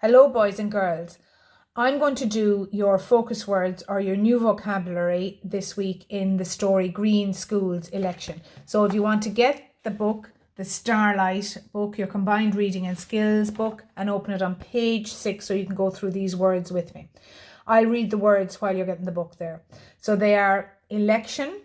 Hello, boys and girls. I'm going to do your focus words or your new vocabulary this week in the story Green Schools Election. So if you want to get the book, the Starlight book, your combined reading and skills book, and open it on page 6 so you can go through these words with me. I'll read the words while you're getting the book there. So they are election,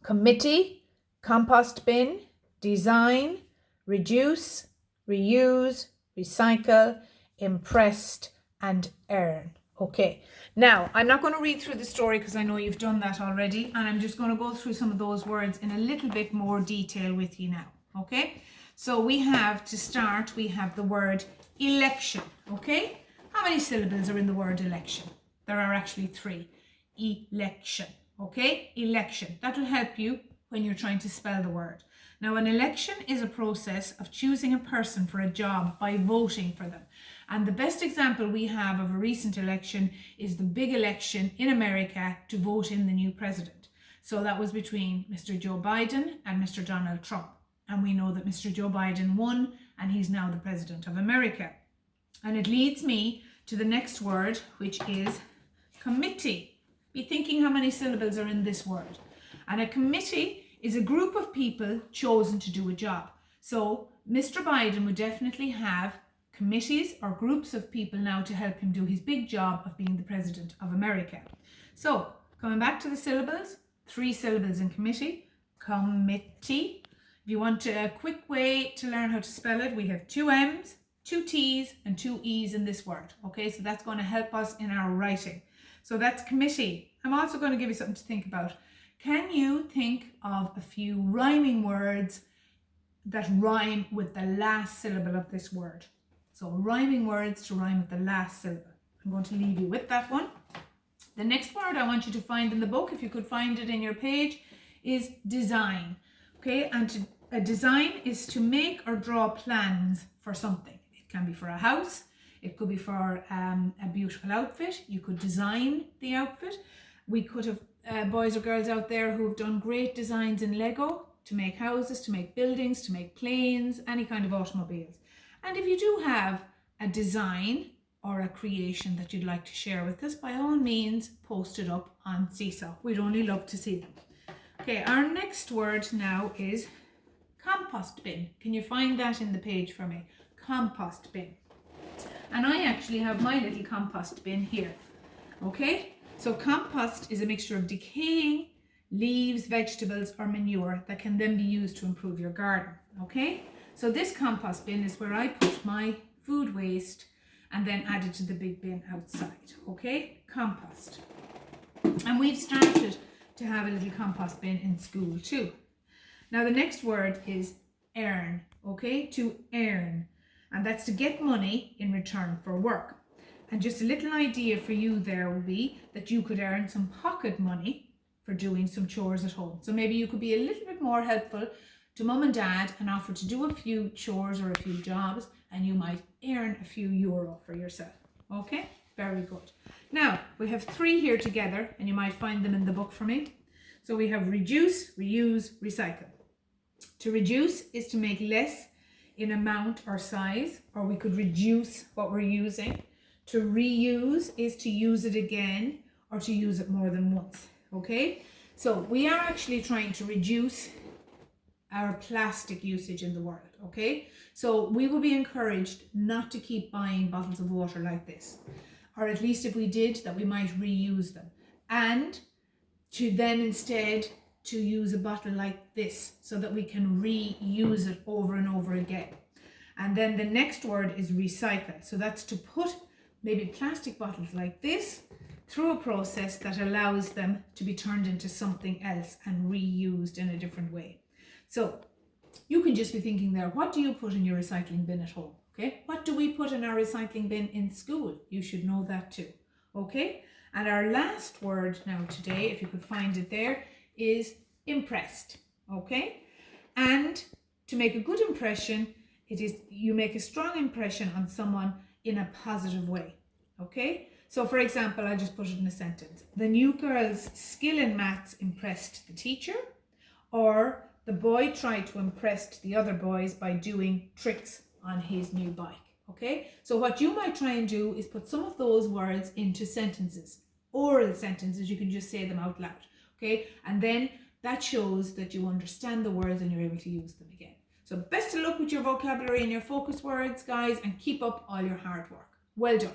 committee, compost bin, design, reduce, reuse, recycle, impressed, and earn. Okay, now I'm not going to read through the story because I know you've done that already, and I'm just going to go through some of those words in a little bit more detail with you now. Okay, so we have to start, we have the word election. Okay, how many syllables are in the word election? There are actually 3. Election. Okay, election. That will help you when you're trying to spell the word. Now, an election is a process of choosing a person for a job by voting for them. And the best example we have of a recent election is the big election in America to vote in the new president. So that was between Mr. Joe Biden and Mr. Donald Trump. And we know that Mr. Joe Biden won and he's now the president of America. And it leads me to the next word, which is committee. Be thinking how many syllables are in this word. And a committee is a group of people chosen to do a job. So Mr. Biden would definitely have committees or groups of people now to help him do his big job of being the president of America. So coming back to the syllables, 3 syllables in committee, committee. If you want a quick way to learn how to spell it, we have 2 M's, 2 T's and 2 E's in this word. Okay, so that's going to help us in our writing. So that's committee. I'm also going to give you something to think about. Can you think of a few rhyming words that rhyme with the last syllable of this word? So rhyming words to rhyme with the last syllable. I'm going to leave you with that one. The next word I want you to find in the book, if you could find it in your page, is design. Okay, and a design is to make or draw plans for something. It can be for a house. It could be for a beautiful outfit. You could design the outfit. We could have boys or girls out there who have done great designs in Lego to make houses, to make buildings, to make planes, any kind of automobiles. And if you do have a design or a creation that you'd like to share with us, by all means, post it up on Seesaw. We'd only love to see them. Okay, our next word now is compost bin. Can you find that in the page for me? Compost bin. And I actually have my little compost bin here. Okay, so compost is a mixture of decaying leaves, vegetables or manure that can then be used to improve your garden. Okay, so this compost bin is where I put my food waste and then add it to the big bin outside. Okay, compost. And we've started to have a little compost bin in school too. Now the next word is earn. Okay, to earn. And that's to get money in return for work. And just a little idea for you there will be that you could earn some pocket money for doing some chores at home. So maybe you could be a little bit more helpful to mum and dad and offer to do a few chores or a few jobs, and you might earn a few euro for yourself. Okay, very good. Now we have 3 here together and you might find them in the book for me. So we have reduce, reuse, recycle. To reduce is to make less in amount or size, or we could reduce what we're using. To reuse is to use it again or to use it more than once. Okay, so we are actually trying to reduce our plastic usage in the world. Okay, so we will be encouraged not to keep buying bottles of water like this, or at least if we did, that we might reuse them, and to then instead to use a bottle like this so that we can reuse it over and over again. And then the next word is recycle. So that's to put maybe plastic bottles like this through a process that allows them to be turned into something else and reused in a different way. So you can just be thinking there, what do you put in your recycling bin at home? Okay, what do we put in our recycling bin in school? You should know that too. Okay, and our last word now today, if you could find it there, is impressed. Okay, and to make a good impression, it is you make a strong impression on someone in a positive way. Okay, so for example, I'll just put it in a sentence. The new girl's skill in maths impressed the teacher, or the boy tried to impress the other boys by doing tricks on his new bike. Okay, so what you might try and do is put some of those words into sentences, oral sentences. You can just say them out loud. Okay, and then that shows that you understand the words and you're able to use them again. So best of luck with your vocabulary and your focus words, guys, and keep up all your hard work. Well done.